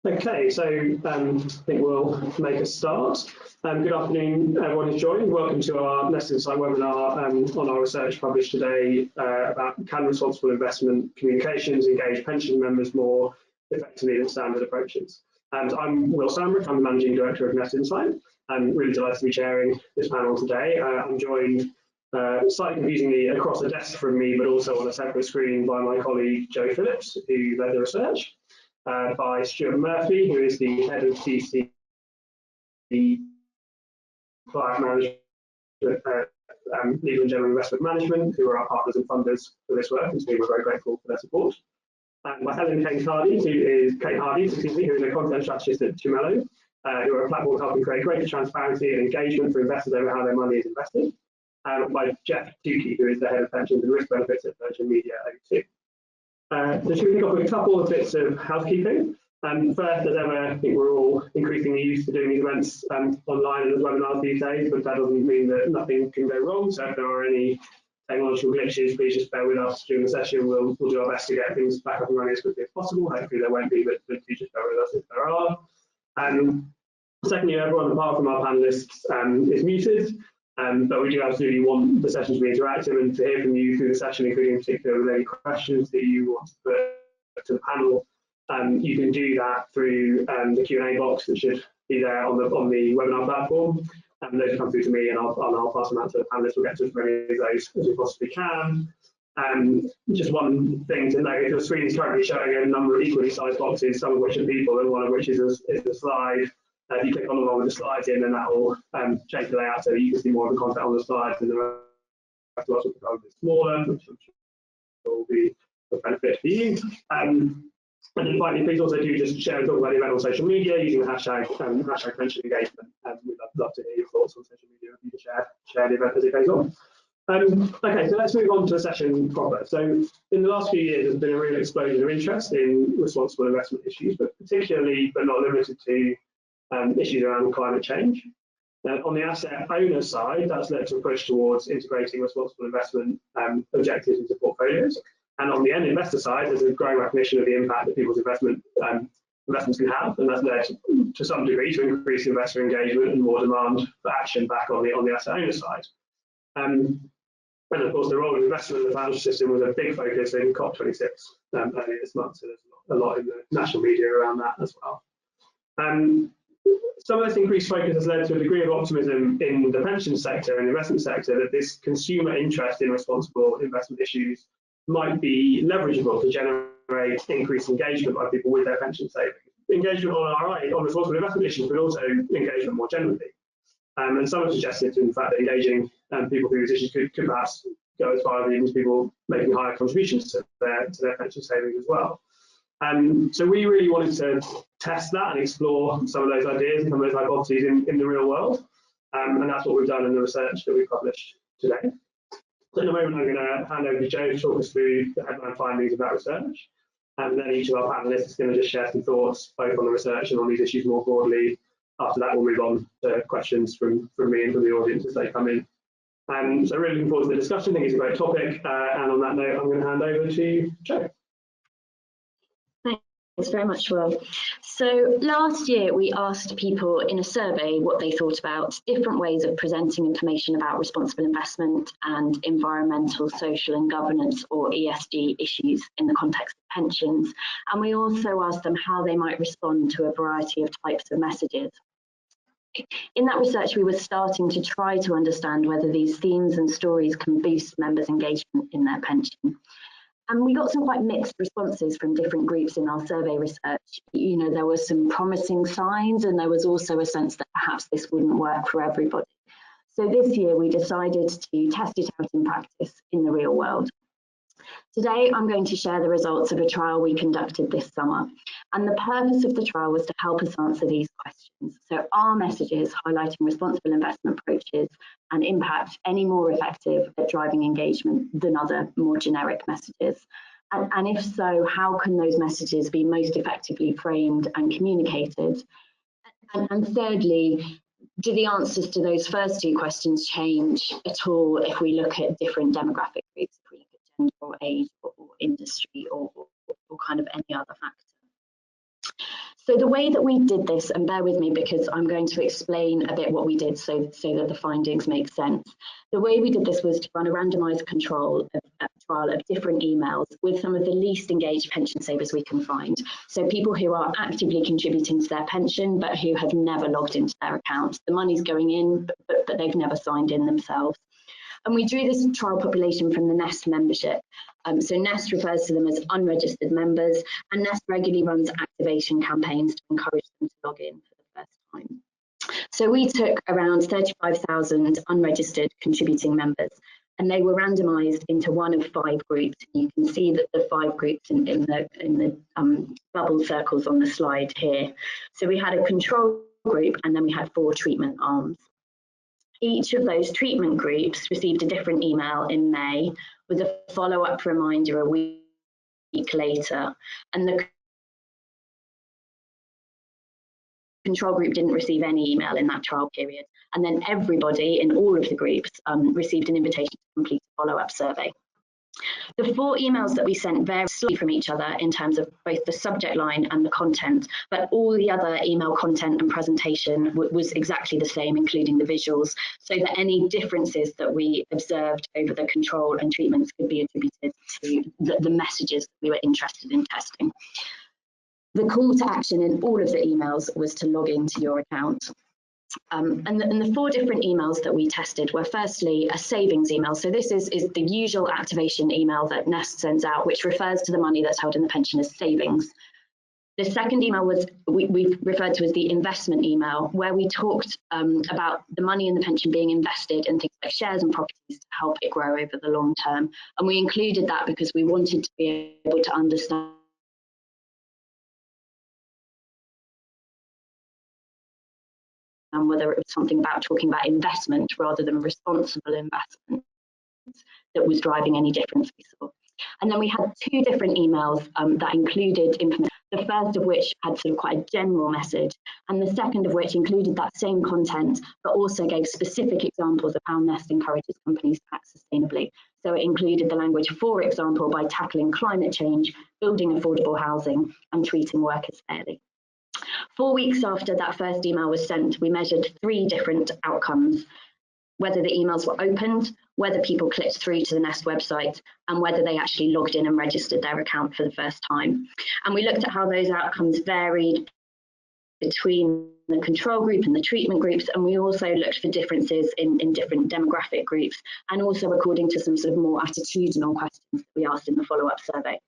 Okay, so I think we'll make a start. Good afternoon, everyone who's joined. Welcome to our Nested Insight webinar on our research published today about can responsible investment communications engage pension members more effectively than standard approaches. And I'm Will Sandbrook, I'm the Managing Director of Nested Insight. I'm really delighted to be chairing this panel today. I'm joined slightly confusingly across the desk from me, but also on a separate screen by my colleague Joe Phillips, who led the research. By Stuart Murphy, who is the head of TC Client Management, Legal and General Investment Management, who are our partners and funders for this work, and so we're very grateful for their support. And by Helen Kate Hardy, who is a content strategist at Tumello, who are a platform helping create greater transparency and engagement for investors over how their money is invested. And by Jeff Tukey, who is the head of pensions and risk benefits at Virgin Media O2. So should we kick off with a couple of bits of housekeeping? First, as ever, I think we're all increasingly used to doing these events online and as webinars these days, but that doesn't mean that nothing can go wrong. So if there are any technological glitches, please just bear with us during the session. We'll do our best to get things back up and running as quickly as possible. Hopefully there won't be, but please just bear with us if there are. Secondly, everyone apart from our panelists is muted. But we do absolutely want the session to be interactive and to hear from you through the session, including in particular with any questions that you want to put to the panel. You can do that through the Q&A box that should be there on the webinar platform. Those come through to me and I'll pass them out to the panelists. We'll get to as many of those as we possibly can. Just one thing to note, the screen is currently showing a number of equally sized boxes, some of which are people and one of which is a slide. If you click on along with the slides in, then that will change the layout so that you can see more of the content on the slides, and the rest of us will become a bit smaller, which I'm sure will be a benefit for you. And then finally, please also do just share and talk about the event on social media using the hashtag pension engagement. We'd love to hear your thoughts on social media if you can share the event as it goes on. Okay, so let's move on to the session proper. So in the last few years, there's been a real explosion of interest in responsible investment issues, but particularly, but not limited to, issues around climate change. On the asset owner side, that's led to a push towards integrating responsible investment objectives into portfolios. And on the end investor side, there's a growing recognition of the impact that people's investments can have, and that's led to some degree to increased investor engagement and more demand for action back on the asset owner side. And of course, the role of investment in the financial system was a big focus in COP26 earlier this month, so there's a lot in the national media around that as well. Some of this increased focus has led to a degree of optimism in the pension sector and the investment sector that this consumer interest in responsible investment issues might be leverageable to generate increased engagement by people with their pension savings. Engagement on responsible investment issues, but also engagement more generally. And some have suggested, in fact, that engaging people through these issues could perhaps go as far as even people making higher contributions to their pension savings as well. So we really wanted to test that and explore some of those ideas and some of those hypotheses in the real world. And that's what we've done in the research that we published today. So in a moment, I'm going to hand over to Joe to talk us through the headline findings of that research. And then each of our panelists is going to just share some thoughts, both on the research and on these issues more broadly. After that, we'll move on to questions from me and from the audience as they come in. So really looking forward to the discussion. I think it's a great topic. And on that note, I'm going to hand over to Joe. Thanks very much, Will. So last year we asked people in a survey what they thought about different ways of presenting information about responsible investment and environmental, social and governance or ESG issues in the context of pensions. And we also asked them how they might respond to a variety of types of messages. In that research, we were starting to try to understand whether these themes and stories can boost members' engagement in their pension. And we got some quite mixed responses from different groups in our survey research. You know, there were some promising signs and there was also a sense that perhaps this wouldn't work for everybody. So this year we decided to test it out in practice in the real world. Today I'm going to share the results of a trial we conducted this summer. And the purpose of the trial was to help us answer these questions. So are messages highlighting responsible investment approaches and impact any more effective at driving engagement than other more generic messages? And if so, how can those messages be most effectively framed and communicated? And thirdly, do the answers to those first two questions change at all if we look at different demographic groups, if we look at gender or age or industry or kind of any other factor? So the way that we did this, and bear with me because I'm going to explain a bit what we did so that the findings make sense. The way we did this was to run a randomised trial of different emails with some of the least engaged pension savers we can find. So people who are actively contributing to their pension, but who have never logged into their accounts. The money's going in, but they've never signed in themselves. And we drew this trial population from the NEST membership. So NEST refers to them as unregistered members, and NEST regularly runs activation campaigns to encourage them to log in for the first time. So we took around 35,000 unregistered contributing members, and they were randomised into one of 5 groups. You can see that the 5 groups in the bubble circles on the slide here. So we had a control group, and then we had 4 treatment arms. Each of those treatment groups received a different email in May with a follow-up reminder a week later, and the control group didn't receive any email in that trial period. And then everybody in all of the groups received an invitation to complete a follow-up survey. The 4 emails that we sent vary slightly from each other in terms of both the subject line and the content, but all the other email content and presentation was exactly the same, including the visuals, so that any differences that we observed over the control and treatments could be attributed to the messages we were interested in testing. The call to action in all of the emails was to log into your account. And the 4 different emails that we tested were firstly a savings email. So this is the usual activation email that NEST sends out, which refers to the money that's held in the pension as savings. The second email was we referred to as the investment email, where we talked about the money in the pension being invested in things like shares and properties to help it grow over the long term. And we included that because we wanted to be able to understand and whether it was something about talking about investment rather than responsible investment that was driving any difference we saw. And then we had 2 different emails that included information, the first of which had sort of quite a general message, and the second of which included that same content, but also gave specific examples of how NEST encourages companies to act sustainably. So it included the language, for example, by tackling climate change, building affordable housing, and treating workers fairly. 4 weeks after that first email was sent, we measured 3 different outcomes: whether the emails were opened, whether people clicked through to the NEST website, and whether they actually logged in and registered their account for the first time. And we looked at how those outcomes varied between the control group and the treatment groups, and we also looked for differences in different demographic groups, and also according to some sort of more attitudinal questions that we asked in the follow-up survey.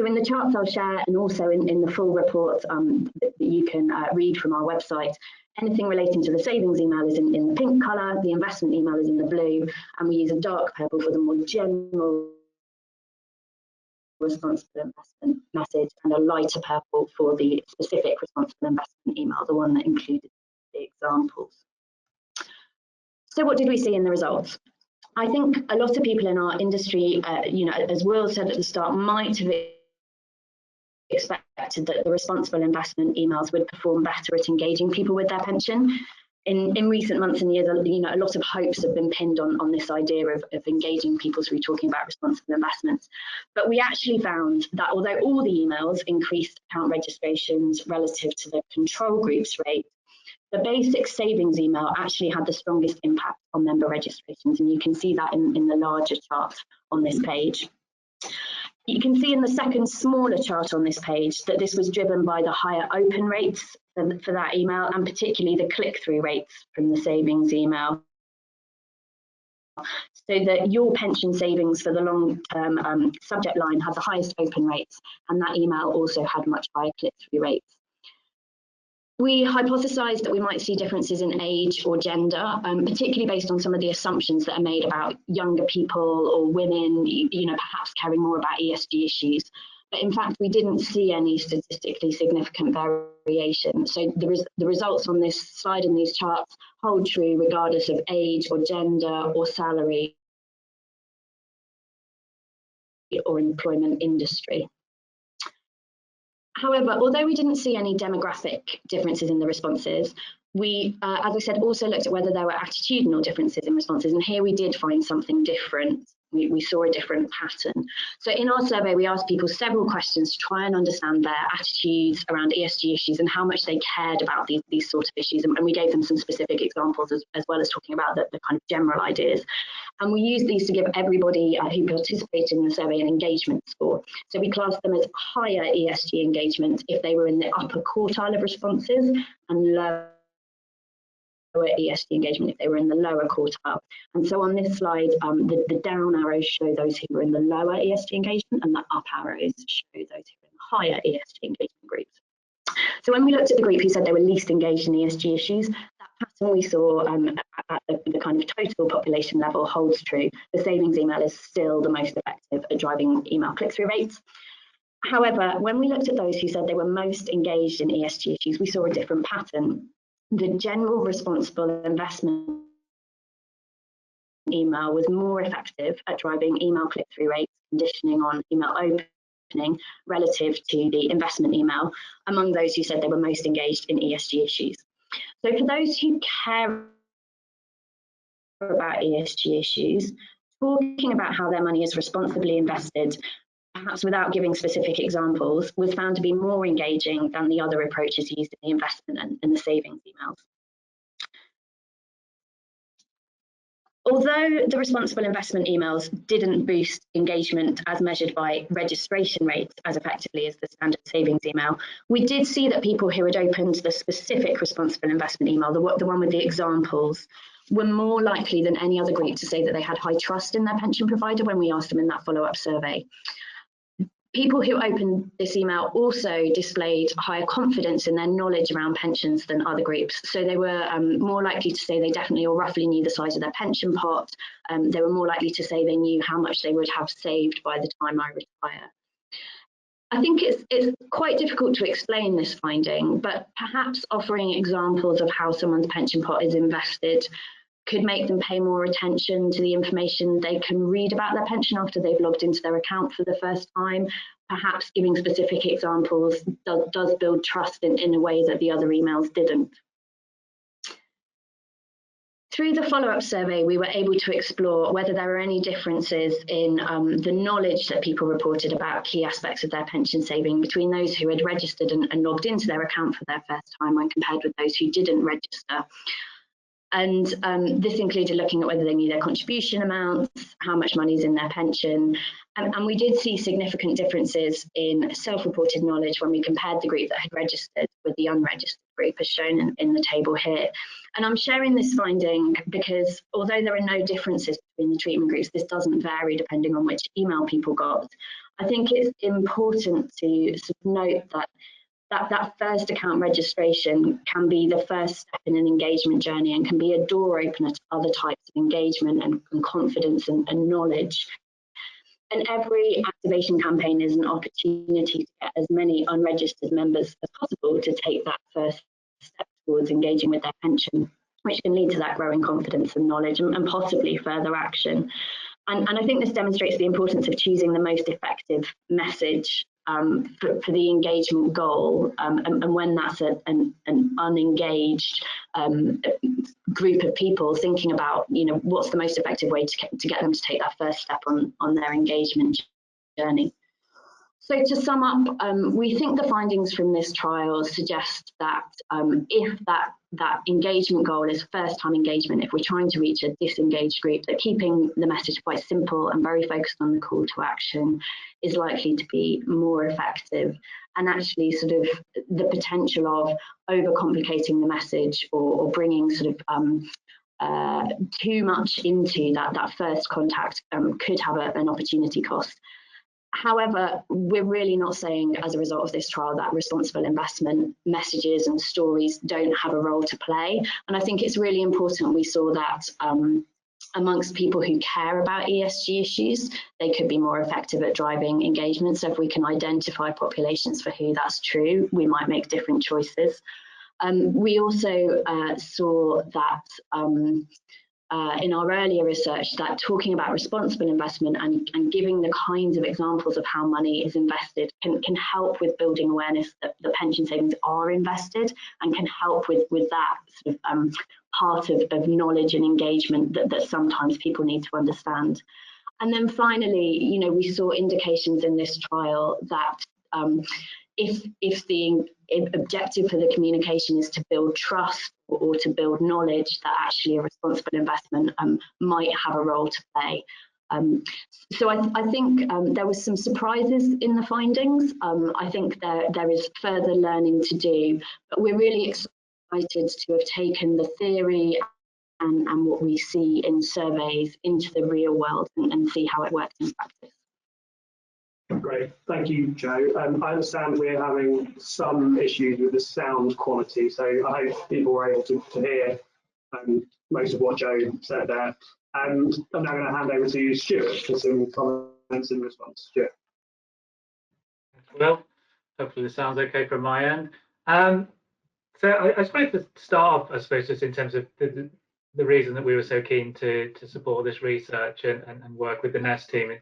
So in the charts I'll share, and also in the full report that you can read from our website, anything relating to the savings email is in the pink colour, the investment email is in the blue, and we use a dark purple for the more general responsible investment message, and a lighter purple for the specific responsible investment email, the one that included the examples. So what did we see in the results? I think a lot of people in our industry, as Will said at the start, might have expected that the responsible investment emails would perform better at engaging people with their pension. In recent months and years, a lot of hopes have been pinned on this idea of engaging people through talking about responsible investments. But we actually found that although all the emails increased account registrations relative to the control group's rate, the basic savings email actually had the strongest impact on member registrations, and you can see that in the larger chart on this page. You can see in the second smaller chart on this page that this was driven by the higher open rates for that email, and particularly the click-through rates from the savings email. So that your pension savings for the long-term subject line had the highest open rates, and that email also had much higher click-through rates. We hypothesised that we might see differences in age or gender, particularly based on some of the assumptions that are made about younger people or women, perhaps caring more about ESG issues. But in fact, we didn't see any statistically significant variation. So the results on this slide and these charts hold true regardless of age or gender or salary or employment industry. However, although we didn't see any demographic differences in the responses, We, as I said, also looked at whether there were attitudinal differences in responses, and here we did find something different. We saw a different pattern. So in our survey, we asked people several questions to try and understand their attitudes around ESG issues and how much they cared about these sort of issues. And we gave them some specific examples as well as talking about the kind of general ideas. And we used these to give everybody who participated in the survey an engagement score. So we classed them as higher ESG engagement if they were in the upper quartile of responses, and lower ESG engagement if they were in the lower quartile. And so on this slide, the down arrows show those who were in the lower ESG engagement, and the up arrows show those who were in the higher ESG engagement groups. So when we looked at the group who said they were least engaged in ESG issues, that pattern we saw at the kind of total population level holds true. The savings email is still the most effective at driving email click-through rates. However, when we looked at those who said they were most engaged in ESG issues, we saw a different pattern. The general responsible investment email was more effective at driving email click-through rates, conditioning on email opening relative to the investment email among those who said they were most engaged in ESG issues. So for those who care about ESG issues, talking about how their money is responsibly invested, perhaps without giving specific examples, was found to be more engaging than the other approaches used in the investment and the savings emails. Although the responsible investment emails didn't boost engagement as measured by registration rates as effectively as the standard savings email, we did see that people who had opened the specific responsible investment email, the one with the examples, were more likely than any other group to say that they had high trust in their pension provider when we asked them in that follow-up survey. People who opened this email also displayed higher confidence in their knowledge around pensions than other groups. So they were more likely to say they definitely or roughly knew the size of their pension pot. They were more likely to say they knew how much they would have saved by the time I retire. I think it's quite difficult to explain this finding, but perhaps offering examples of how someone's pension pot is invested could make them pay more attention to the information they can read about their pension after they've logged into their account for the first time. Perhaps giving specific examples does build trust in a way that the other emails didn't. Through the follow-up survey, we were able to explore whether there are any differences in the knowledge that people reported about key aspects of their pension saving between those who had registered and logged into their account for their first time when compared with those who didn't register. And this included looking at whether they knew their contribution amounts, how much money is in their pension. And we did see significant differences in self-reported knowledge when we compared the group that had registered with the unregistered group, as shown in the table here. And I'm sharing this finding because although there are no differences between the treatment groups, this doesn't vary depending on which email people got. I think it's important to note that that first account registration can be the first step in an engagement journey and can be a door opener to other types of engagement and confidence and knowledge. And every activation campaign is an opportunity to get as many unregistered members as possible to take that first step towards engaging with their pension, which can lead to that growing confidence and knowledge and possibly further action. And I think this demonstrates the importance of choosing the most effective message for the engagement goal, and when that's an unengaged group of people, thinking about, you know, what's the most effective way to get them to take that first step on their engagement journey. So to sum up, we think the findings from this trial suggest that if that engagement goal is first-time engagement, if we're trying to reach a disengaged group, that keeping the message quite simple and very focused on the call to action is likely to be more effective, and actually sort of the potential of overcomplicating the message or bringing sort of too much into that first contact could have an opportunity cost. However, we're really not saying as a result of this trial that responsible investment messages and stories don't have a role to play. And I think it's really important we saw that amongst people who care about ESG issues, they could be more effective at driving engagement. So if we can identify populations for who that's true, we might make different choices. We also saw that in our earlier research that talking about responsible investment and giving the kinds of examples of how money is invested can help with building awareness that the pension savings are invested, and can help with that sort of part of knowledge and engagement that sometimes people need to understand. And then finally, you know, we saw indications in this trial that if the objective for the communication is to build trust or to build knowledge, that actually a responsible investment might have a role to play. So I think there was some surprises in the findings. I think there is further learning to do, but we're really excited to have taken the theory and what we see in surveys into the real world and see how it works in practice. Great, thank you, Jo. I understand we're having some issues with the sound quality, so I hope people were able to hear most of what Jo said there. I'm now going to hand over to Stuart for some comments in response. Stuart. Well, hopefully the sound's okay from my end. So I suppose to start off, I suppose, just in terms of the reason that we were so keen to support this research and work with the NEST team.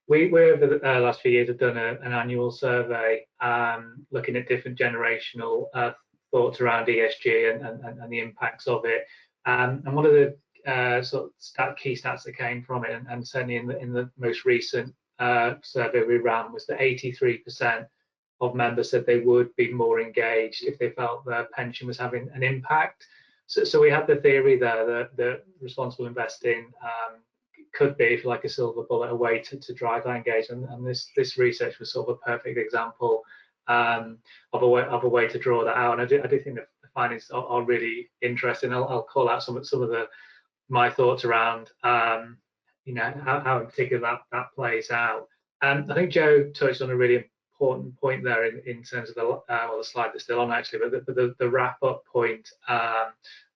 We over the last few years have done an annual survey looking at different generational thoughts around ESG and the impacts of it. And one of the sort of key stats that came from it, and certainly in the most recent survey we ran, was that 83% of members said they would be more engaged if they felt their pension was having an impact. So we have the theory there that responsible investing could be, if you like, a silver bullet, a way to drive that engagement. And this research was sort of a perfect example of a way to draw that out. And I do think the findings are really interesting. I'll call out some of my thoughts around you know, how in particular that plays out. And I think Jo touched on a really important point there in terms of the slide that's still on actually, but the wrap up point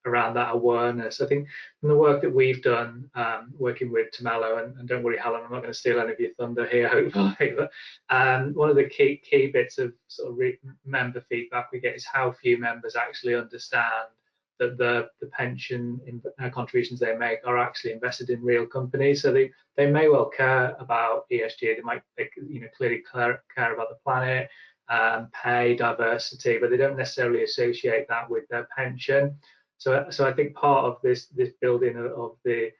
around that awareness. I think from the work that we've done working with Tamello, and don't worry Helen, I'm not going to steal any of your thunder here hopefully, but one of the key bits of sort of member feedback we get is how few members actually understand that the pension contributions they make are actually invested in real companies. So they may well care about ESG, they you know, clearly care about the planet, pay, diversity, but they don't necessarily associate that with their pension. So I think part of this building of the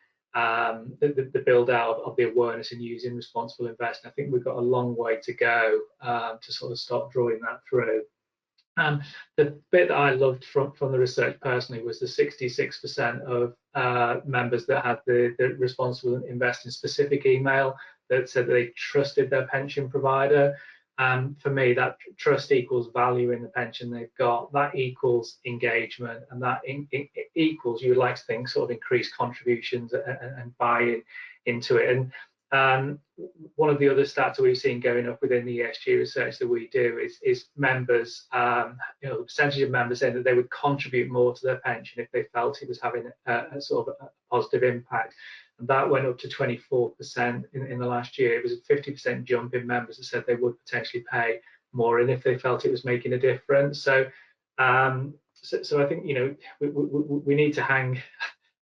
build out of the awareness in using responsible investing, I think we've got a long way to go to sort of start drawing that through. The bit that I loved from the research personally was the 66% of members that had the responsible investing specific email that said that they trusted their pension provider. For me, that trust equals value in the pension they've got, that equals engagement, and that equals, you would like to think, sort of increased contributions and buy-in into it. And one of the other stats that we've seen going up within the ESG research that we do is members, you know, the percentage of members saying that they would contribute more to their pension if they felt it was having a sort of a positive impact. And that went up to 24% in the last year. It was a 50% jump in members that said they would potentially pay more in if they felt it was making a difference. So so I think, you know, we need to hang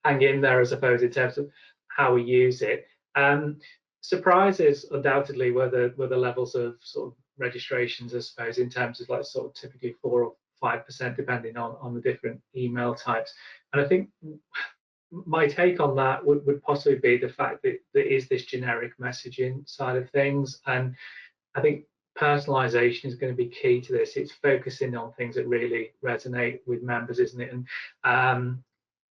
in there, I suppose, in terms of how we use it. Surprises undoubtedly were the levels of sort of registrations, I suppose, in terms of like sort of typically 4 or 5% depending on the different email types. And I think my take on that would possibly be the fact that there is this generic messaging side of things, and I think personalization is going to be key to this. It's focusing on things that really resonate with members, isn't it? And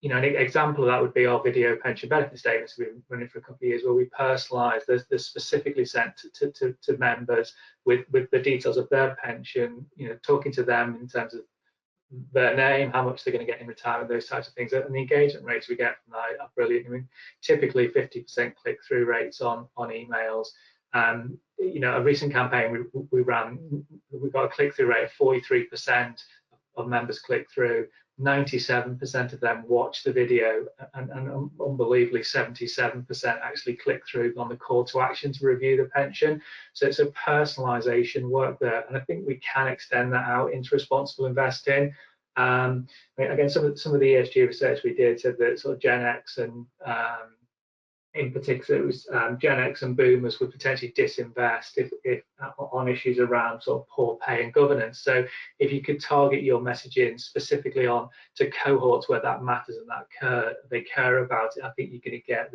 you know, an example of that would be our video pension benefit statements we've been running for a couple of years, where we personalise, they're specifically sent to members with the details of their pension, you know, talking to them in terms of their name, how much they're going to get in retirement, those types of things. And the engagement rates we get from that are brilliant. I mean, typically 50% click-through rates on emails. You know, a recent campaign we ran, we got a click-through rate of 43% of members click through. 97% of them watch the video, and unbelievably 77% actually click through on the call to action to review the pension. So it's a personalization work there, and I think we can extend that out into responsible investing. Again, some of the ESG research we did said that sort of Gen X and in particular, it was Gen X and boomers would potentially disinvest if on issues around sort of poor pay and governance. So if you could target your messaging specifically on to cohorts where that matters and that they care about it, I think you're going to get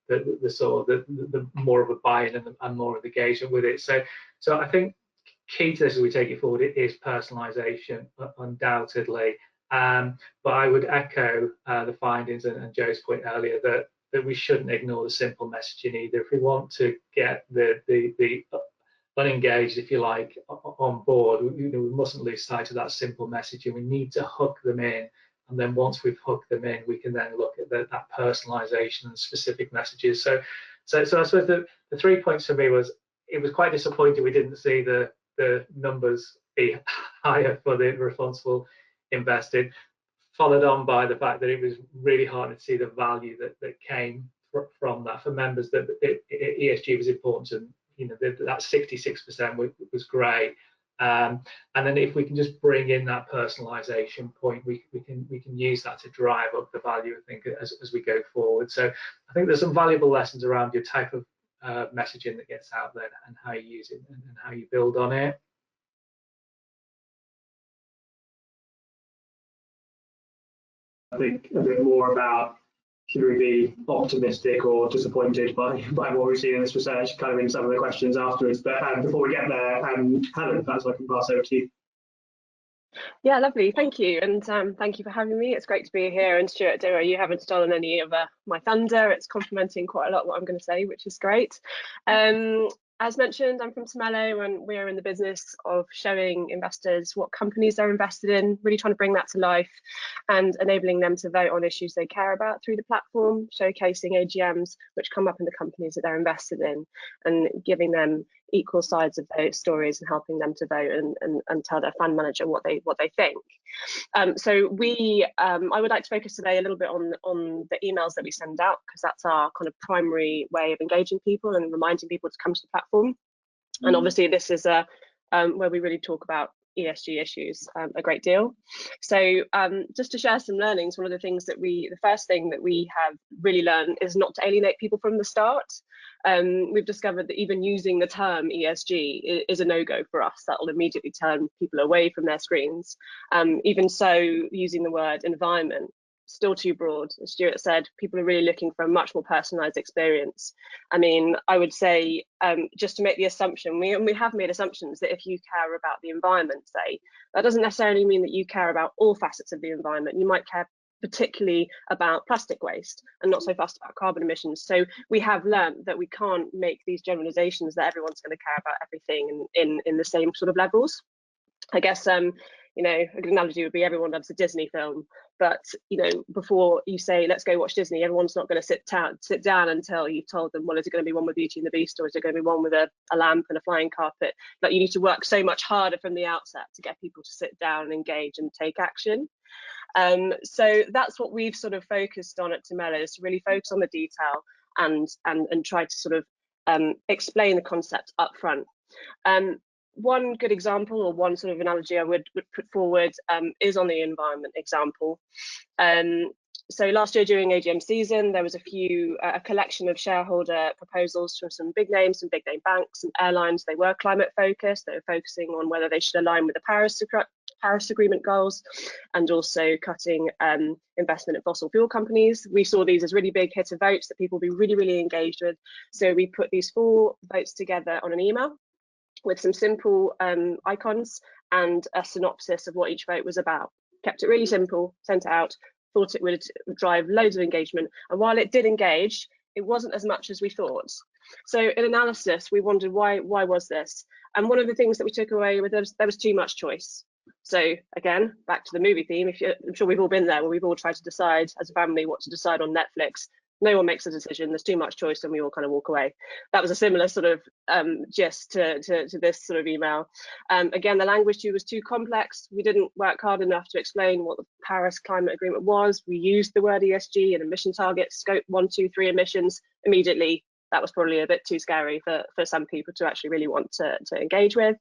the sort of the more of a buy-in and more of engagement with it. So I think key to this as we take it forward, it is personalisation, undoubtedly. But I would echo the findings and Joe's point earlier that we shouldn't ignore the simple messaging either. If we want to get the unengaged, if you like, on board, we mustn't lose sight of that simple messaging. We need to hook them in, and then once we've hooked them in, we can then look at that personalisation and specific messages. So I suppose the 3 points for me was, it was quite disappointing we didn't see the numbers be higher for the responsible investing, followed on by the fact that it was really hard to see the value that came from that for members, that ESG was important, and that 66% was great. And then if we can just bring in that personalisation point, we can use that to drive up the value, I think, as we go forward. So I think there's some valuable lessons around your type of messaging that gets out there and how you use it and how you build on it. I think a bit more about, should we be optimistic or disappointed by what we've seen in this research, kind of in some of the questions afterwards. But before we get there, Helen, perhaps I can pass over to you. Yeah, lovely. Thank you. And thank you for having me. It's great to be here. And Stuart, don't worry, you haven't stolen any of my thunder. It's complementing quite a lot what I'm going to say, which is great. As mentioned, I'm from Temello, and we're in the business of showing investors what companies they're invested in, really trying to bring that to life and enabling them to vote on issues they care about through the platform, showcasing AGMs which come up in the companies that they're invested in, and giving them equal sides of those stories and helping them to vote and tell their fund manager what they think. So I would like to focus today a little bit on the emails that we send out, because that's our kind of primary way of engaging people and reminding people to come to the platform. And obviously this is where we really talk about ESG issues a great deal. So just to share some learnings, one of the first thing that we have really learned is not to alienate people from the start. We've discovered that even using the term ESG is a no-go for us. That will immediately turn people away from their screens. Even so, using the word environment, still too broad. As Stuart said, people are really looking for a much more personalised experience. I mean, I would say, just to make the assumption, we have made assumptions that if you care about the environment, say, that doesn't necessarily mean that you care about all facets of the environment. You might care particularly about plastic waste and not so fast about carbon emissions. So we have learned that we can't make these generalizations that everyone's going to care about everything in the same sort of levels. I guess a good analogy would be, everyone loves a Disney film, but before you say let's go watch Disney, everyone's not going to sit down until you've told them, well, is it going to be one with Beauty and the Beast, or is it going to be one with a lamp and a flying carpet? Like, you need to work so much harder from the outset to get people to sit down and engage and take action. So that's what we've sort of focused on at Temello, is to really focus on the detail and try to sort of explain the concept up front. One good example, or one sort of analogy I would put forward, is on the environment example. So last year during AGM season, there was a collection of shareholder proposals from some big names, some big name banks and airlines. They were climate focused. They were focusing on whether they should align with the Paris Agreement goals, and also cutting investment in fossil fuel companies. We saw these as really big hitter votes that people would be really, really engaged with. So we put these 4 votes together on an email with some simple icons and a synopsis of what each vote was about. Kept it really simple, sent it out, thought it would drive loads of engagement. And while it did engage, it wasn't as much as we thought. So in analysis, we wondered why was this? And one of the things that we took away was there was too much choice. So again, back to the movie theme, I'm sure we've all been there, where we've all tried to decide as a family what to decide on Netflix. No one makes a decision, there's too much choice, and we all kind of walk away. That was a similar sort of gist to this sort of email. Again, the language was too complex. We didn't work hard enough to explain what the Paris Climate Agreement was. We used the word ESG and emission targets, scope 1, 2, 3 emissions. Immediately, that was probably a bit too scary for some people to actually really want to engage with.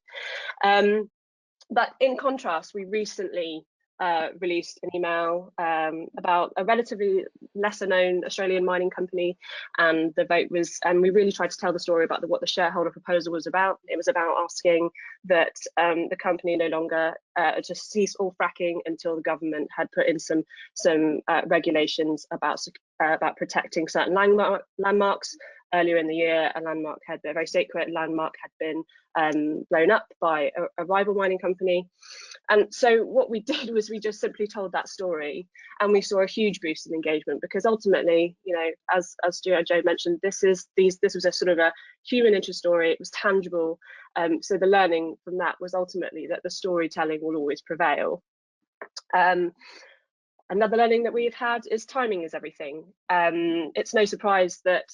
But in contrast, we recently released an email about a relatively lesser known Australian mining company, and the vote was, and we really tried to tell the story about what the shareholder proposal was about. It was about asking that the company no longer just cease all fracking until the government had put in some regulations about protecting certain landmarks. Earlier in the year, a very sacred landmark had been blown up by a rival mining company. And so what we did was we just simply told that story, and we saw a huge boost in engagement, because ultimately, you know, as Stuart and Joe mentioned, this was a sort of a human interest story. It was tangible. So the learning from that was ultimately that the storytelling will always prevail. Another learning that we've had is timing is everything. It's no surprise that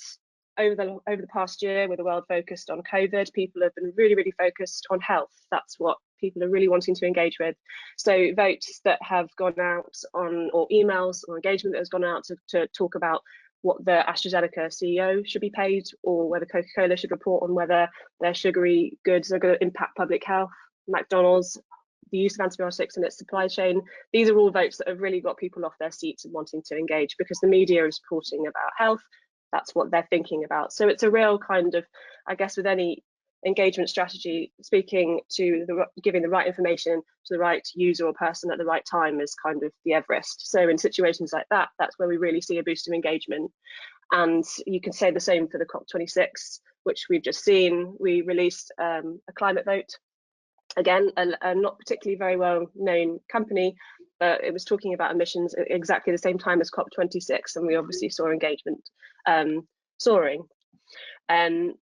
over the past year, with the world focused on COVID, people have been really focused on health. That's what people are really wanting to engage with. So votes that have gone out on, or emails or engagement that has gone out to talk about what the AstraZeneca CEO should be paid, or whether Coca-Cola should report on whether their sugary goods are going to impact public health, McDonald's, the use of antibiotics in its supply chain. These are all votes that have really got people off their seats and wanting to engage, because the media is reporting about health. That's what they're thinking about. So it's a real kind of, I guess, with any engagement strategy, speaking to giving the right information to the right user or person at the right time is kind of the Everest. So in situations like that, that's where we really see a boost of engagement. And you can say the same for the COP26, which we've just seen. We released a climate vote. Again, a not particularly very well known company, but it was talking about emissions at exactly the same time as COP26, and we obviously saw engagement soaring. And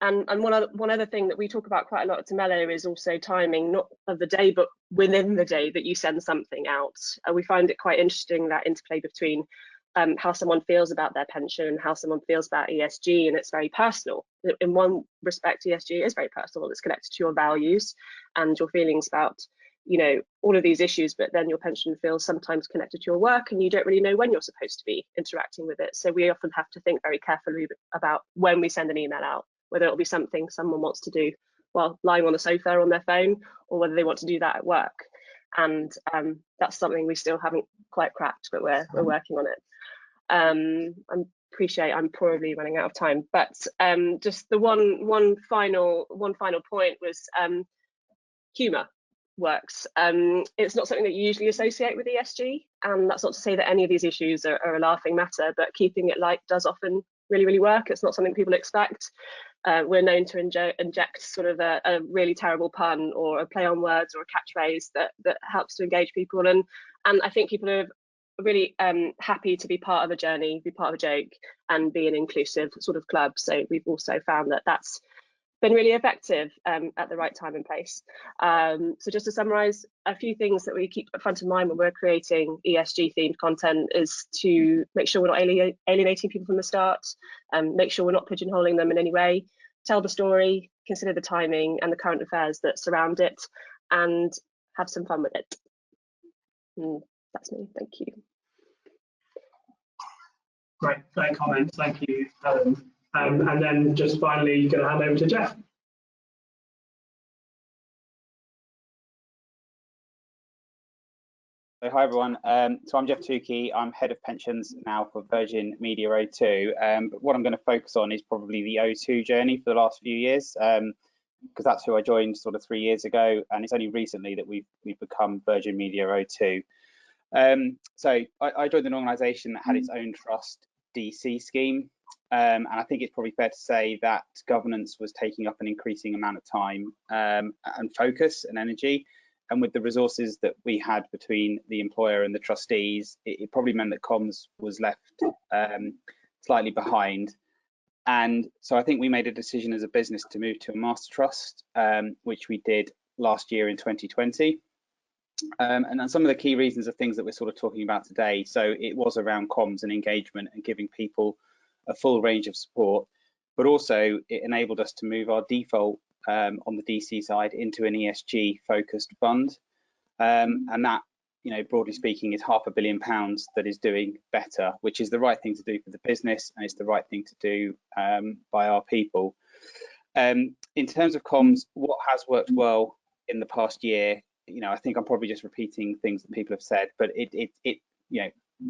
one other thing that we talk about quite a lot at Temello is also timing, not of the day, but within the day that you send something out. We find it quite interesting, that interplay between how someone feels about their pension and how someone feels about ESG, and it's very personal. In one respect, ESG is very personal. It's connected to your values and your feelings about, you know, all of these issues, but then your pension feels sometimes connected to your work, and you don't really know when you're supposed to be interacting with it. So we often have to think very carefully about when we send an email out, whether it'll be something someone wants to do while lying on the sofa or on their phone, or whether they want to do that at work. And that's something we still haven't quite cracked, but we're working on it. I appreciate I'm probably running out of time, but just the one final point was humour works. It's not something that you usually associate with ESG, and that's not to say that any of these issues are a laughing matter, but keeping it light does often really work. It's not something people expect. We're known to inject sort of a really terrible pun or a play on words or a catchphrase that helps to engage people, and I think people are really happy to be part of a journey, be part of a joke, and be an inclusive sort of club. So we've also found that that's been really effective at the right time and place. So just to summarise, a few things that we keep at front of mind when we're creating ESG themed content is to make sure we're not alienating people from the start, make sure we're not pigeonholing them in any way, tell the story, consider the timing and the current affairs that surround it, and have some fun with it. And that's me, thank you. Great comments, thank you, Helen. And then just finally, going to hand over to Jeff. So hi everyone, so I'm Jeff Tukey, I'm Head of Pensions now for Virgin Media O2, but what I'm going to focus on is probably the O2 journey for the last few years, because that's who I joined sort of 3 years ago, and it's only recently that we've become Virgin Media O2. So I joined an organisation that had its own trust DC scheme, and I think it's probably fair to say that governance was taking up an increasing amount of time and focus and energy. And with the resources that we had between the employer and the trustees, it probably meant that comms was left slightly behind. And so I think we made a decision as a business to move to a master trust, which we did last year in 2020. And then some of the key reasons are things that we're sort of talking about today. So it was around comms and engagement and giving people a full range of support, but also it enabled us to move our default on the DC side into an ESG focused fund, and that, you know, broadly speaking, is £500 million that is doing better, which is the right thing to do for the business, and it's the right thing to do by our people. In terms of comms, what has worked well in the past year I think I'm probably just repeating things that people have said, but it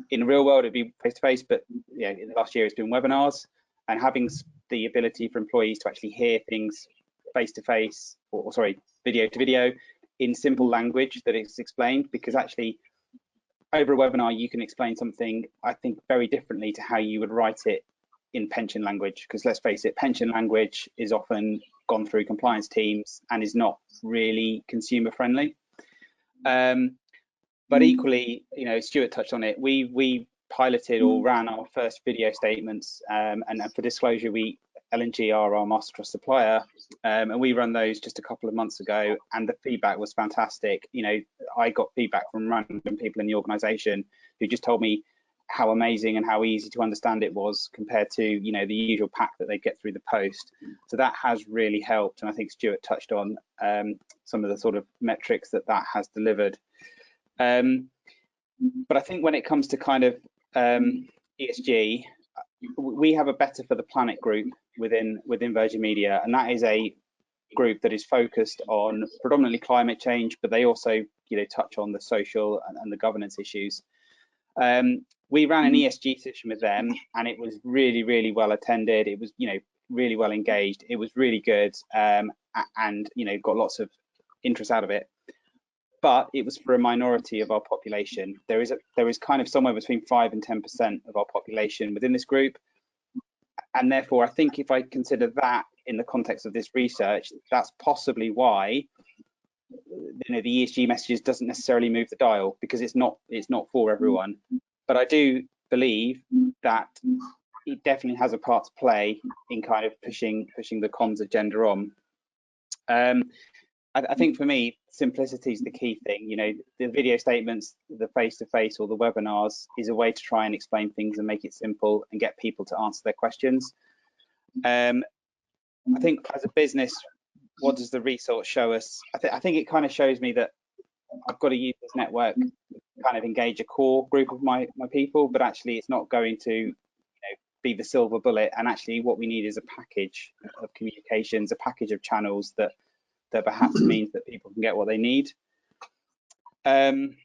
in the real world it'd be face to face, but in the last year it's been webinars, and having the ability for employees to actually hear things face to face, or sorry, video to video in simple language that is explained, because actually over a webinar you can explain something, I think, very differently to how you would write it in pension language, because let's face it, pension language is often gone through compliance teams and is not really consumer friendly. But equally, Stuart touched on it, we piloted or ran our first video statements, and for disclosure, LGIM are our master trust supplier, and we run those just a couple of months ago, and the feedback was fantastic. I got feedback from random people in the organisation who just told me how amazing and how easy to understand it was compared to the usual pack that they get through the post. So that has really helped, and I think Stuart touched on some of the sort of metrics that has delivered. But I think when it comes to kind of ESG, we have a Better for the Planet group within Virgin Media, and that is a group that is focused on predominantly climate change, but they also touch on the social and the governance issues. We ran an ESG session with them, and it was really, really well attended. It was really well engaged. It was really good, and got lots of interest out of it. But it was for a minority of our population. There is kind of somewhere between 5 and 10% of our population within this group, and therefore I think if I consider that in the context of this research, that's possibly why the ESG messages doesn't necessarily move the dial, because it's not for everyone. But I do believe that it definitely has a part to play in kind of pushing the comms agenda on. I think for me, simplicity is the key thing. The video statements, the face-to-face or the webinars is a way to try and explain things and make it simple and get people to answer their questions. I think as a business, what does the research show us? I think it kind of shows me that I've got to use this network to kind of engage a core group of my people, but actually it's not going to be the silver bullet. And actually what we need is a package of communications, a package of channels that perhaps means that people can get what they need. And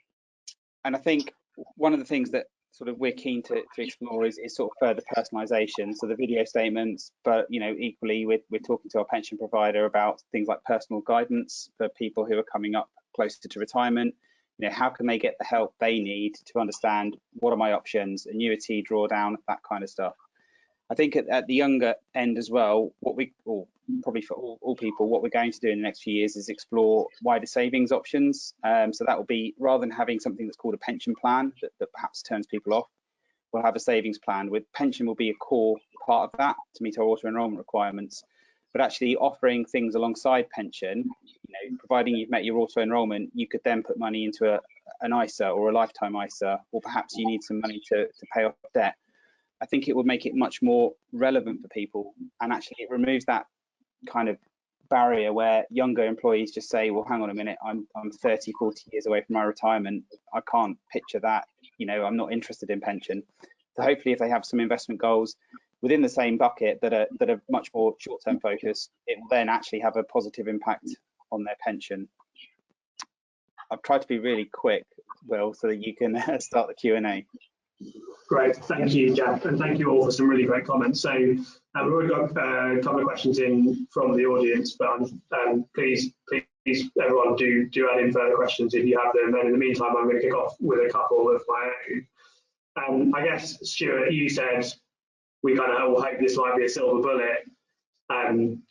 I think one of the things that sort of we're keen to explore is sort of further personalization. So the video statements, but equally we're talking to our pension provider about things like personal guidance for people who are coming up closer to retirement. How can they get the help they need to understand what are my options, annuity, drawdown, that kind of stuff. I think at the younger end as well, probably for all people, what we're going to do in the next few years is explore wider savings options. So that will be, rather than having something that's called a pension plan that perhaps turns people off, we'll have a savings plan. With pension will be a core part of that to meet our auto enrolment requirements. But actually offering things alongside pension, providing you've met your auto enrolment, you could then put money into an ISA or a lifetime ISA, or perhaps you need some money to pay off debt. I think it would make it much more relevant for people, and actually it removes that kind of barrier where younger employees just say, well, hang on a minute, I'm 30, 40 years away from my retirement. I can't picture that, I'm not interested in pension. So hopefully if they have some investment goals within the same bucket that are much more short-term focused, it will then actually have a positive impact on their pension. I've tried to be really quick, Will, so that you can start the Q&A. Great, thank you, Jack, and thank you all for some really great comments. So we've already got a couple of questions in from the audience, but please everyone do add in further questions if you have them. And in the meantime, I'm going to kick off with a couple of my own. I guess, Stuart, you said we kind of all hope this might be a silver bullet, and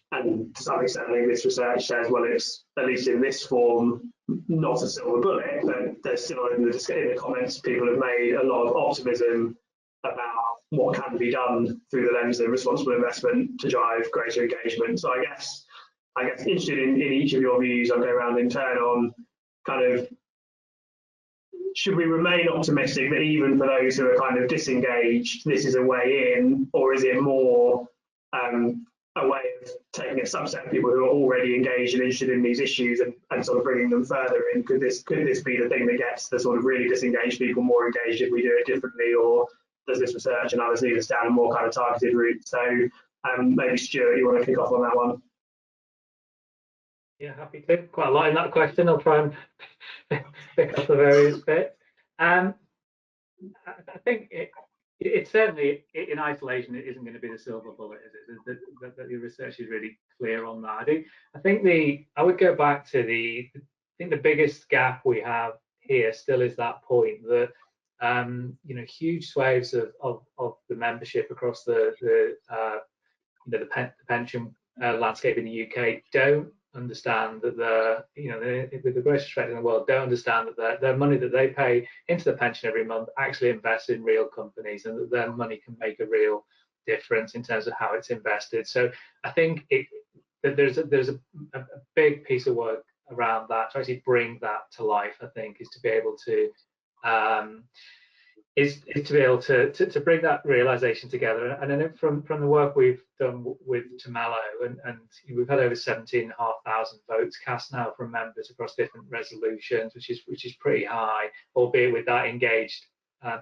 to some extent, I think this research says, well, it's at least in this form not a silver bullet, but there's still in the comments people have made a lot of optimism about what can be done through the lens of responsible investment to drive greater engagement. So I guess interested in each of your views. I'll go around in turn on kind of, should we remain optimistic that even for those who are kind of disengaged, this is a way in, or is it more a way of taking a subset of people who are already engaged and interested in these issues and sort of bringing them further in? Could this be the thing that gets the sort of really disengaged people more engaged if we do it differently, or does this research and others lead us down a more kind of targeted route? So maybe Stuart, you want to kick off on that one? Yeah, happy to. Quite a lot in that question. I'll try and pick up the various bits. I think it certainly, in isolation, it isn't going to be the silver bullet, is it? The research is really clear on that. I think I would go back to I think the biggest gap we have here still is that point that huge swathes of the membership across the pension landscape in the UK don't understand that with the greatest respect in the world, don't understand that their money that they pay into the pension every month actually invests in real companies, and that their money can make a real difference in terms of how it's invested. So I think that there's a big piece of work around that to actually bring that to life. I think is to be able to to bring that realization together. And then from the work we've done with Tumelo, and we've had over 17,500 votes cast now from members across different resolutions, which is pretty high, albeit with that engaged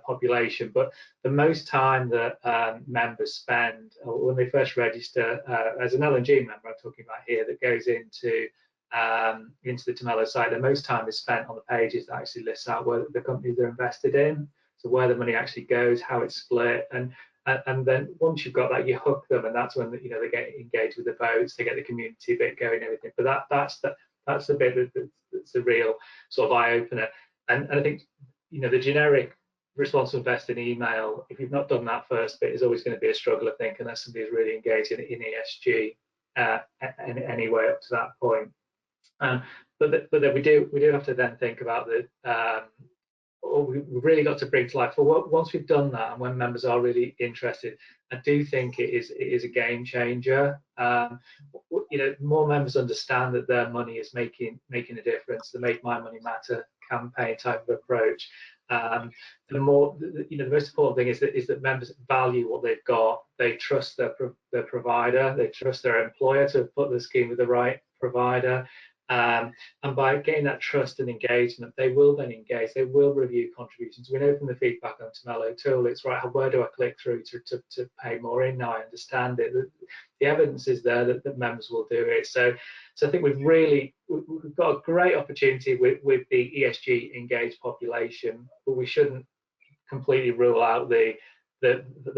population. But the most time that members spend when they first register as an LGIM member, I'm talking about here, that goes into the Tumelo site, the most time is spent on the pages that actually lists out where the companies they're invested in. So where the money actually goes, how it's split, and then once you've got that, you hook them, and that's when they get engaged with the votes, they get the community bit going, and everything. But that's the bit that's the real sort of eye opener. And I think the generic responsible investing email, if you've not done that first bit, is always going to be a struggle, I think, unless somebody's really engaged in ESG anyway up to that point. But then we do have to then think about we've really got to bring to life. But once we've done that, and when members are really interested, I do think it is a game changer. More members understand that their money is making a difference. The Make My Money Matter campaign type of approach. The most important thing is that members value what they've got. They trust their provider. They trust their employer to put the scheme with the right provider. And by getting that trust and engagement, they will then engage. They will review contributions. We know from the feedback on Tumelo tool, it's right. Where do I click through to pay more in? Now I understand it. The evidence is there that members will do it. So I think we've got a great opportunity with the ESG engaged population, but we shouldn't completely rule out the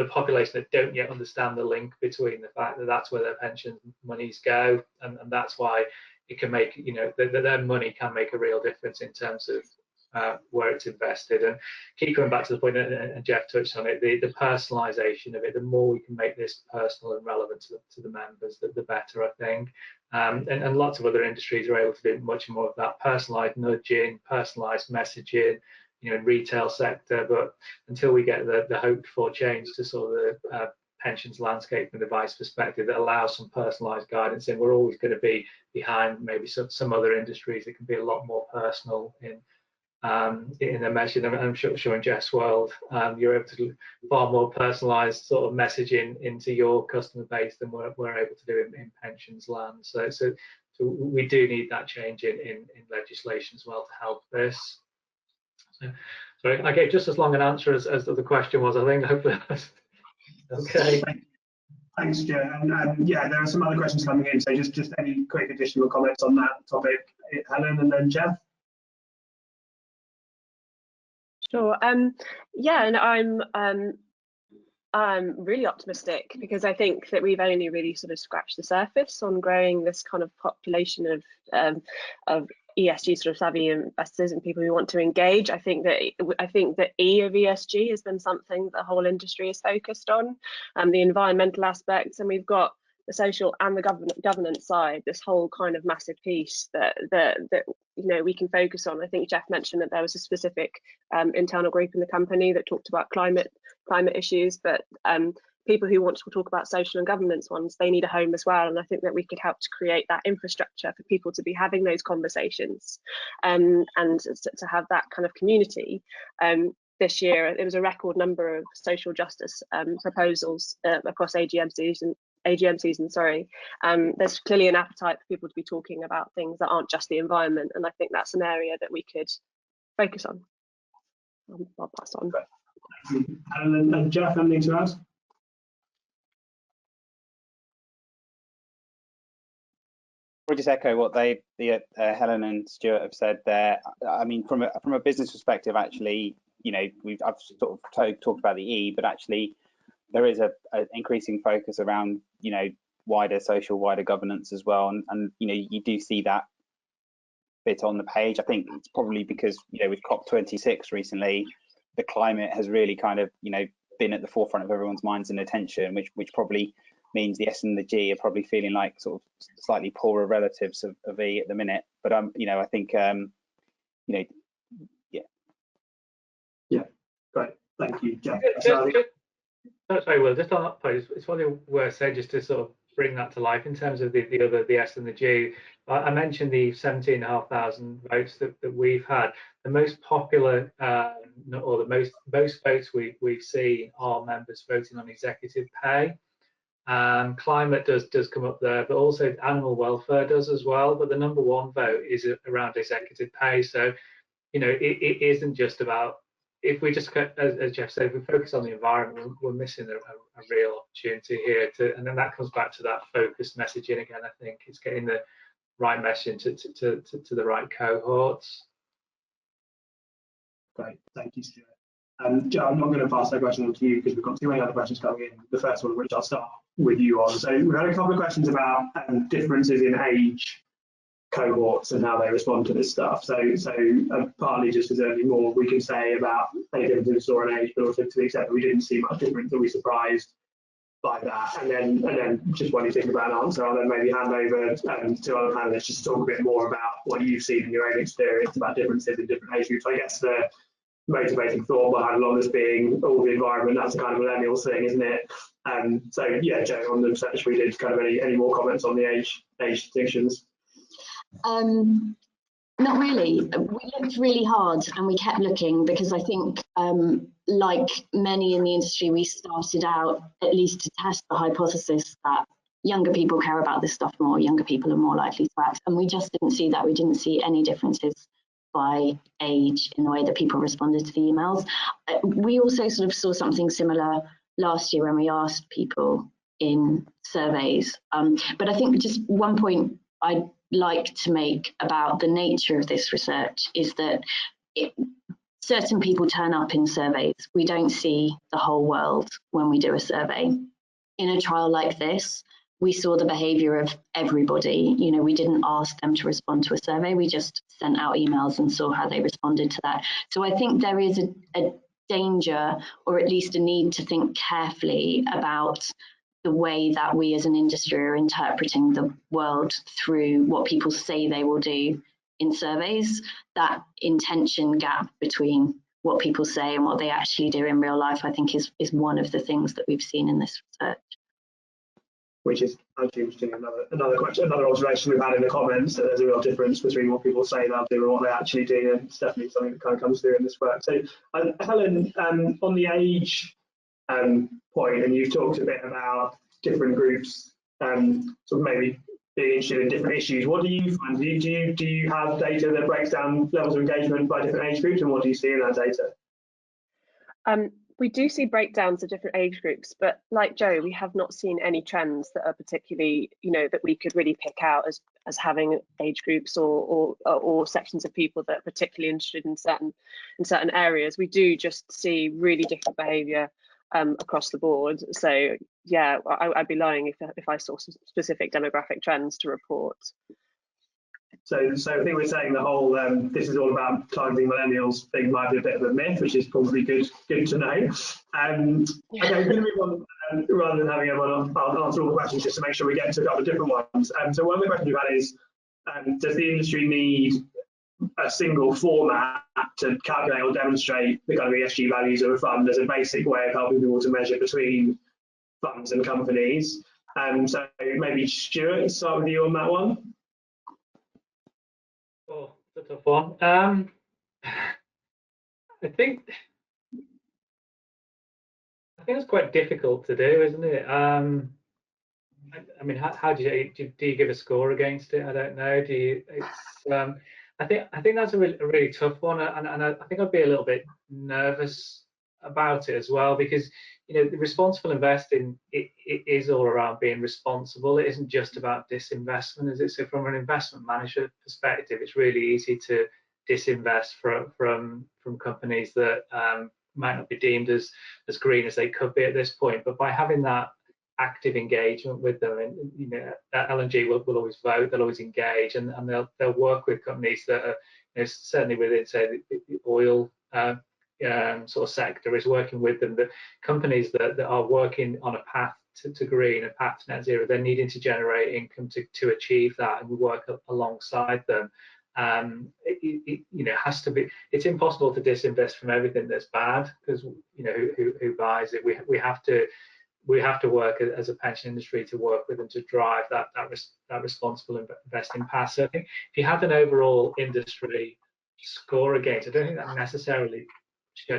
population that don't yet understand the link between the fact that that's where their pension monies go, and that's why it can make, their money can make a real difference in terms of where it's invested. And keep going back to the point, and Jeff touched on it, the personalisation of it. The more we can make this personal and relevant to the members, the better, I think. And lots of other industries are able to do much more of that personalised nudging, personalised messaging, in retail sector. But until we get the hoped for change to sort of the pensions landscape from the advice perspective that allows some personalised guidance, and we're always going to be behind maybe some other industries that can be a lot more personal in their messaging. I'm sure in Jeff's world, you're able to do far more personalised sort of messaging into your customer base than we're able to do in pensions land. So we do need that change in legislation as well to help this. So I gave just as long an answer as the question was, I think. Hopefully that's okay. Thanks, Joe. And yeah, there are some other questions coming in. So just any quick additional comments on that topic, Helen, and then Jeff. Sure. Yeah, and I'm really optimistic, because I think that we've only really sort of scratched the surface on growing this kind of population of ESG sort of savvy investors and people who want to engage. I think that E of ESG has been something the whole industry is focused on, the environmental aspects, and we've got the social and the governance side, this whole kind of massive piece that we can focus on. I think Jeff mentioned that there was a specific internal group in the company that talked about climate issues, but people who want to talk about social and governance ones, they need a home as well. And I think that we could help to create that infrastructure for people to be having those conversations and to have that kind of community. This year, it was a record number of social justice proposals across AGM season. There's clearly an appetite for people to be talking about things that aren't just the environment, and I think that's an area that we could focus on. I'll pass on. And Jeff, anything to add? I'll just echo what Helen and Stuart have said there. I mean, from a business perspective, actually, you know, I've sort of talked about the E, but actually there is an increasing focus around, you know, wider governance as well, and you know, you do see that bit on the page. I think it's probably because, you know, with COP26 recently, the climate has really kind of, you know, been at the forefront of everyone's minds and attention, which probably means the S and the G are probably feeling like sort of slightly poorer relatives of E at the minute. But you know, I think you know, yeah, great, thank you, Jeff. Sorry, Will, just on that point, it's probably worth saying, just to sort of bring that to life in terms of the S and the G. I mentioned the 17,500 votes that we've had. The most popular or the most votes we've seen are members voting on executive pay. Climate does come up there, but also animal welfare does as well. But the #1 vote is around executive pay. So, you know, it isn't just about, if we just, as Jeff said, if we focus on the environment, we're missing a real opportunity here. And then that comes back to that focused messaging again. I think it's getting the right message to the right cohorts. Great, thank you, Stuart. Joe, I'm not going to pass that question on to you because we've got too many other questions coming in. The first one, which I'll start with you on. So we've had a couple of questions about differences in age cohorts and how they respond to this stuff. So partly just as only more we can say about any differences we saw in age, but also to the extent that we didn't see much difference, are we surprised by that? And then just when you think about an answer, I'll then maybe hand over to other panelists just to talk a bit more about what you've seen in your own experience about differences in different age groups. I guess the motivating thought behind a lot of this being all the environment, that's a kind of millennials thing, isn't it? So yeah, Joe, on the research we did, kind of any more comments on the age distinctions? Not really. We looked really hard and we kept looking because I think, like many in the industry, we started out at least to test the hypothesis that younger people care about this stuff more, younger people are more likely to act, and we just didn't see that. We didn't see any differences by age in the way that people responded to the emails. We also sort of saw something similar last year when we asked people in surveys. But I think just one point I'd like to make about the nature of this research is that certain people turn up in surveys. We don't see the whole world when we do a survey. In a trial like this, we saw the behaviour of everybody. You know, we didn't ask them to respond to a survey. We just sent out emails and saw how they responded to that. So I think there is a danger, or at least a need to think carefully about the way that we as an industry are interpreting the world through what people say they will do in surveys. That intention gap between what people say and what they actually do in real life, I think is one of the things that we've seen in this research. Which is actually interesting. Another question, another observation we've had in the comments, that there's a real difference between what people say they'll do and what they actually do, and it's definitely something that kind of comes through in this work. So Helen, on the age point, and you've talked a bit about different groups sort of maybe being interested in different issues. What do you find? Do you have data that breaks down levels of engagement by different age groups, and what do you see in that data? We do see breakdowns of different age groups, but like Joe, we have not seen any trends that are particularly, you know, that we could really pick out as having age groups or sections of people that are particularly interested in certain areas. We do just see really different behaviour across the board. So yeah, I'd be lying if I saw some specific demographic trends to report. So I think we're saying the whole this is all about targeting millennials thing might be a bit of a myth, which is probably good to know. Okay, we're going to move on rather than having everyone answer all the questions, just to make sure we get to a couple of different ones. So one of the questions we've had is, does the industry need a single format to calculate or demonstrate the kind of ESG values of a fund as a basic way of helping people to measure between funds and companies? So maybe Stuart, start with you on that one. Oh, that's a tough one. I think it's quite difficult to do, isn't it? I mean, how do you give a score against it? I don't know. Do you? It's I think that's a really tough one, and I think I'd be a little bit nervous about it as well, because the responsible investing, it is all around being responsible. It isn't just about disinvestment, is it? So from an investment manager perspective, it's really easy to disinvest from companies that might not be deemed as green as they could be at this point. But by having that active engagement with them, and L&G will always vote, they'll always engage, and they'll work with companies that are certainly within, say, the oil sort of sector is working with them. The companies that are working on a path to green, a path to net zero, they're needing to generate income to achieve that, and we work alongside them. It has to be. It's impossible to disinvest from everything that's bad, because who buys it? We have to work as a pension industry to work with them to drive that responsible investing path. So I think if you have an overall industry score against, I don't think that necessarily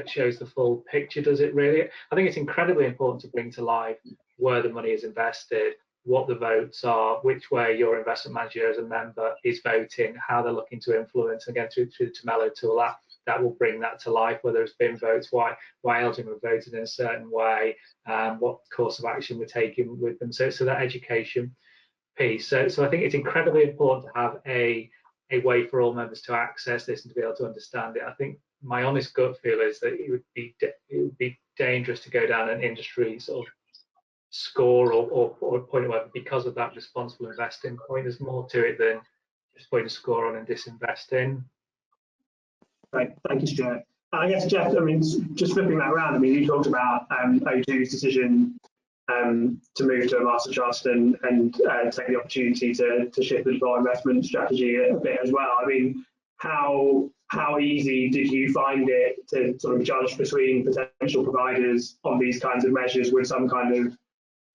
shows the full picture, does it really? I think it's incredibly important to bring to life where the money is invested, what the votes are, which way your investment manager as a member is voting, how they're looking to influence, again through the Trello tool, that will bring that to life, whether it's been votes, why LGIM have voted in a certain way, what course of action we're taking with them. So that education piece. So I think it's incredibly important to have a way for all members to access this and to be able to understand it. I think my honest gut feel is that it would be dangerous to go down an industry sort of score or point where, because of that responsible investing point, there's more to it than just putting a score on and disinvesting. Right, thank you, Stuart. I guess, Jeff, I mean, just flipping that around, I mean, you talked about O2's decision to move to a master trust and take the opportunity to shift the default investment strategy a bit as well. I mean, how easy did you find it to sort of judge between potential providers on these kinds of measures? Would some kind of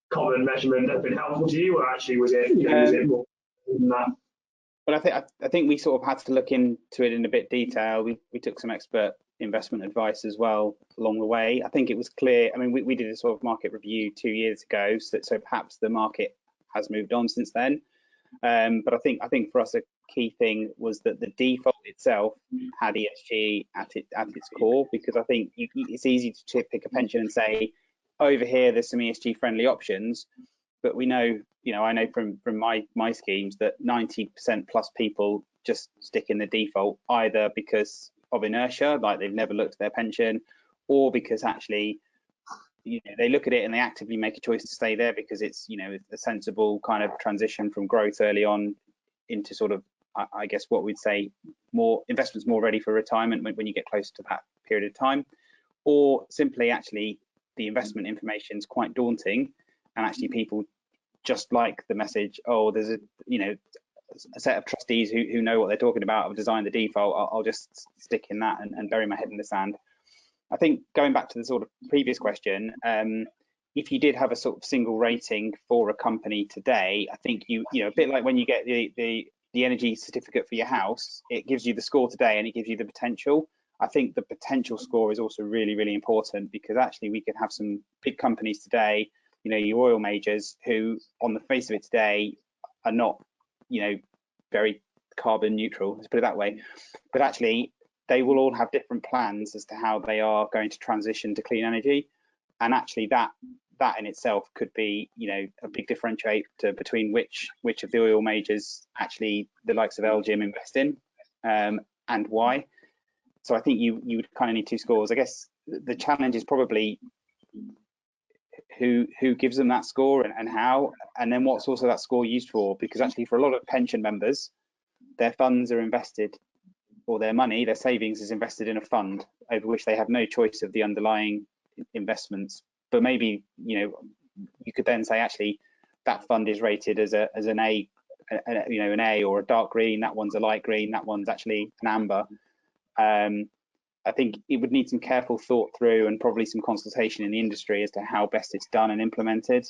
common measurement have been helpful to you, or actually was it more than that? Well, I think we sort of had to look into it in a bit detail. We took some expert investment advice as well along the way. I think it was clear. I mean, we did a sort of market review 2 years ago, so perhaps the market has moved on since then. But I think for us a key thing was that the default itself had ESG at its core, because I think it's easy to pick a pension and say, over here there's some ESG friendly options, but we know, I know from my schemes that 90% plus people just stick in the default, either because of inertia, like they've never looked at their pension, or because actually they look at it and they actively make a choice to stay there because it's a sensible kind of transition from growth early on into sort of, I guess what we'd say, more investments more ready for retirement when you get close to that period of time, or simply actually the investment information is quite daunting and actually people just like the message, oh, there's a set of trustees who know what they're talking about, have designed the default, I'll just stick in that and bury my head in the sand. I think going back to the sort of previous question, if you did have a sort of single rating for a company today, I think a bit like when you get the energy certificate for your house, it gives you the score today and it gives you the potential. I think the potential score is also really, really important, because actually we could have some big companies today, your oil majors, who on the face of it today are not, very carbon neutral, let's put it that way, but actually they will all have different plans as to how they are going to transition to clean energy, and actually that in itself could be a big differentiator between which of the oil majors actually the likes of LGIM invest in, and why. So I think you would kind of need two scores. I guess the challenge is probably who gives them that score and how, and then what's also that score used for, because actually for a lot of pension members, their funds are invested, or their money, their savings is invested in a fund over which they have no choice of the underlying investments. But maybe you could then say actually that fund is rated as an A, an A or a dark green, that one's a light green, that one's actually an amber. I think it would need some careful thought through and probably some consultation in the industry as to how best it's done and implemented.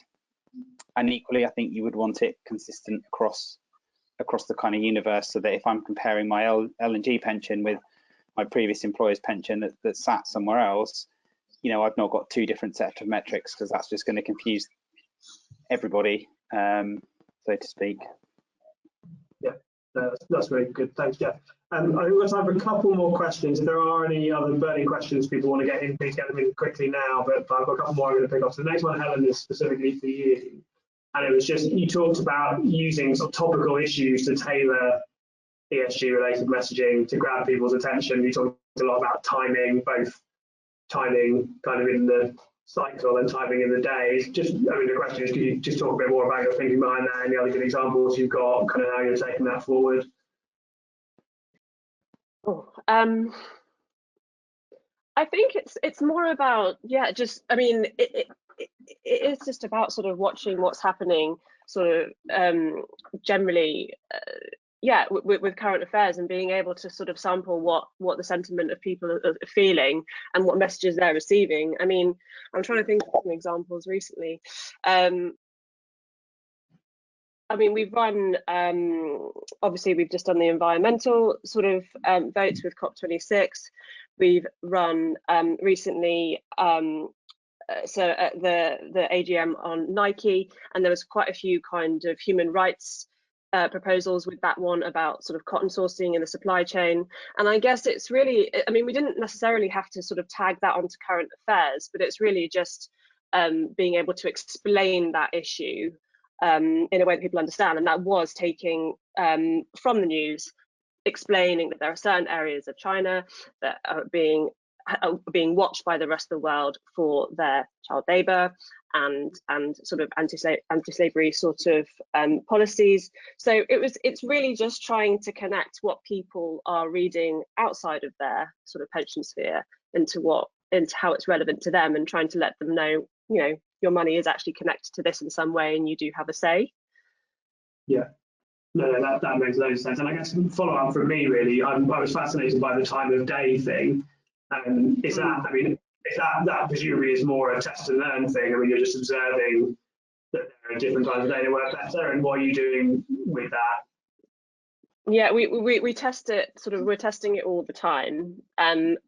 And equally, I think you would want it consistent across the kind of universe, so that if I'm comparing my L&G pension with my previous employer's pension that sat somewhere else, I've not got two different sets of metrics, because that's just going to confuse everybody, so to speak. Yeah, that's very good. Thanks, Jeff. I think we've got time for a couple more questions. If there are any other burning questions people want to get in, please get them in quickly now. But I've got a couple more I'm going to pick up. So the next one, Helen, is specifically for you. And it was just, you talked about using sort of topical issues to tailor ESG related messaging to grab people's attention. You talked a lot about timing, both timing kind of in the cycle and timing in the days. Just, I mean, the question is, could you just talk a bit more about your thinking behind that, any other good examples you've got, kind of how you're taking that forward? I think it's more about, yeah, just, I mean, it is just about sort of watching what's happening sort of generally, yeah, with current affairs, and being able to sort of sample what the sentiment of people are feeling and what messages they're receiving. I mean, I'm trying to think of some examples recently. I mean, we've run, obviously we've just done the environmental sort of votes with COP26. We've run recently the AGM on Nike, and there was quite a few kind of human rights proposals with that one about sort of cotton sourcing in the supply chain. And I guess it's really, I mean, we didn't necessarily have to sort of tag that onto current affairs, but it's really just being able to explain that issue in a way that people understand. And that was taking from the news, explaining that there are certain areas of China that are being watched by the rest of the world for their child labour and sort of anti-slavery sort of policies. So it's really just trying to connect what people are reading outside of their sort of pension sphere into how it's relevant to them, and trying to let them know, you know, your money is actually connected to this in some way and you do have a say. Yeah. No, that makes loads of sense. And I guess follow up from me, really, I was fascinated by the time of day thing. Is that, I mean, is that presumably is more a test and learn thing? I mean, you're just observing that there are different times of day that work better, and what are you doing with that? Yeah, we test it, sort of, we're testing it all the time, and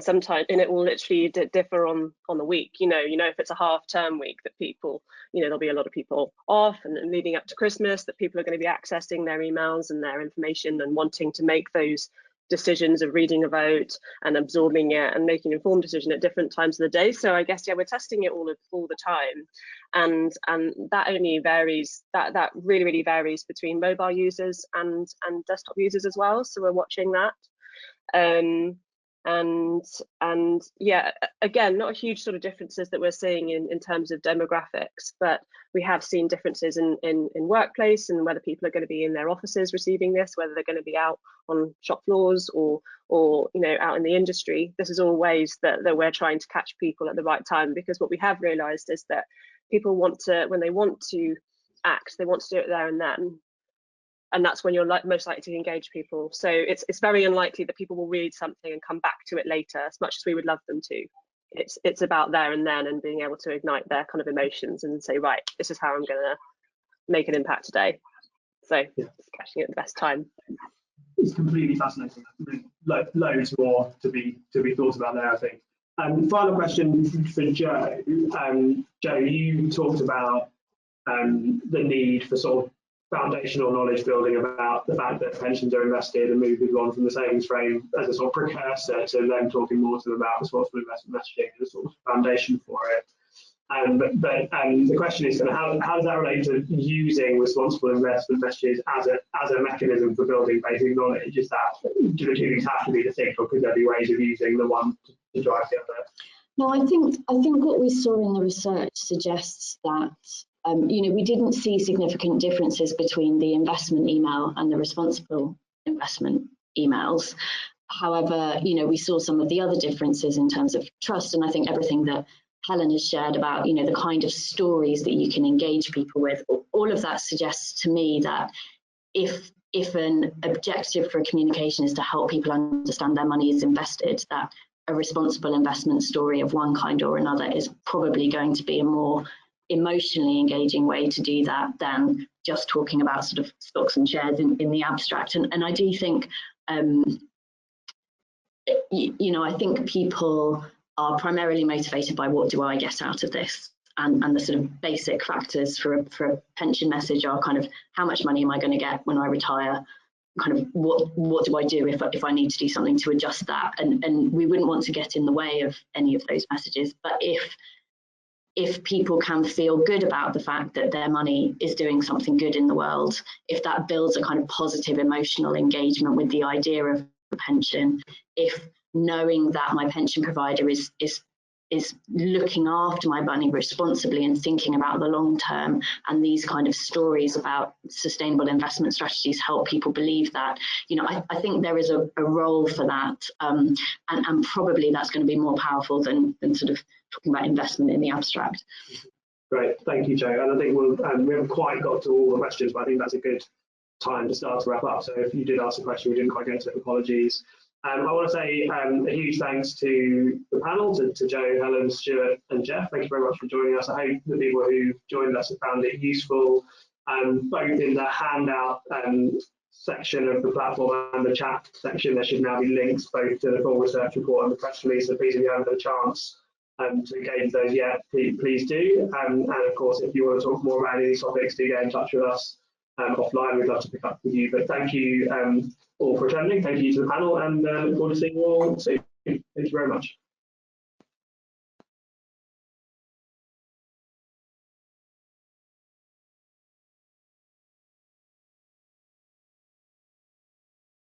sometimes, and it will literally differ on the week. You know, if it's a half-term week that people, you know, there'll be a lot of people off, and leading up to Christmas, that people are going to be accessing their emails and their information and wanting to make those decisions of reading a vote and absorbing it and making an informed decision at different times of the day. So I guess, yeah, we're testing it all the time, and that only varies. That really varies between mobile users and desktop users as well. So we're watching that. And yeah, again, not a huge sort of differences that we're seeing in terms of demographics, but we have seen differences in workplace, and whether people are going to be in their offices receiving this, whether they're going to be out on shop floors or you know, out in the industry. This is all ways that we're trying to catch people at the right time, because what we have realized is that people want to, when they want to act, they want to do it there and then. And that's when you're most likely to engage people. So it's very unlikely that people will read something and come back to it later, as much as we would love them to. It's about there and then, and being able to ignite their kind of emotions and say, right, this is how I'm going to make an impact today. So yeah, it's catching it at the best time. It's completely fascinating. Loads more to be thought about there, I think. Final question for Joe. Joe, you talked about the need for sort of foundational knowledge building about the fact that pensions are invested and move people on from the savings frame as a sort of precursor to then talking more to them about responsible investment messaging as a sort of foundation for it. But the question is, how does that relate to using responsible investment messages as a mechanism for building basic knowledge? Is that, do the two things have to be distinct, or could there be ways of using the one to drive the other? No, I think what we saw in the research suggests that you know, we didn't see significant differences between the investment email and the responsible investment emails. However, you know, we saw some of the other differences in terms of trust, and I think everything that Helen has shared about, you know, the kind of stories that you can engage people with, all of that suggests to me that if an objective for communication is to help people understand their money is invested, that a responsible investment story of one kind or another is probably going to be a more emotionally engaging way to do that than just talking about sort of stocks and shares in the abstract. And I do think, you know, I think people are primarily motivated by what do I get out of this, and the sort of basic factors for a pension message are kind of how much money am I going to get when I retire, kind of what do I do if I need to do something to adjust that, and we wouldn't want to get in the way of any of those messages. But if people can feel good about the fact that their money is doing something good in the world, if that builds a kind of positive emotional engagement with the idea of a pension, if knowing that my pension provider is looking after my money responsibly and thinking about the long term, and these kind of stories about sustainable investment strategies help people believe that, you know, I think there is a role for that, and probably that's going to be more powerful than sort of talking about investment in the abstract. Great, thank you, Jo. And I think we haven't quite got to all the questions, but I think that's a good time to start to wrap up. So if you did ask a question we didn't quite get to it, apologies. I want to say a huge thanks to the panel, to Jo, Helen, Stuart and Jeff. Thank you very much for joining us. I hope the people who joined us have found it useful, both in the handout section of the platform and the chat section. There should now be links both to the full research report and the press release, so please, if you haven't had a chance to engage those yet, please do. And of course, if you want to talk more about any of these topics, do get in touch with us offline. We'd love to pick up with you. But thank you all for attending. Thank you to the panel, and look forward to seeing you all soon. Thank you very much.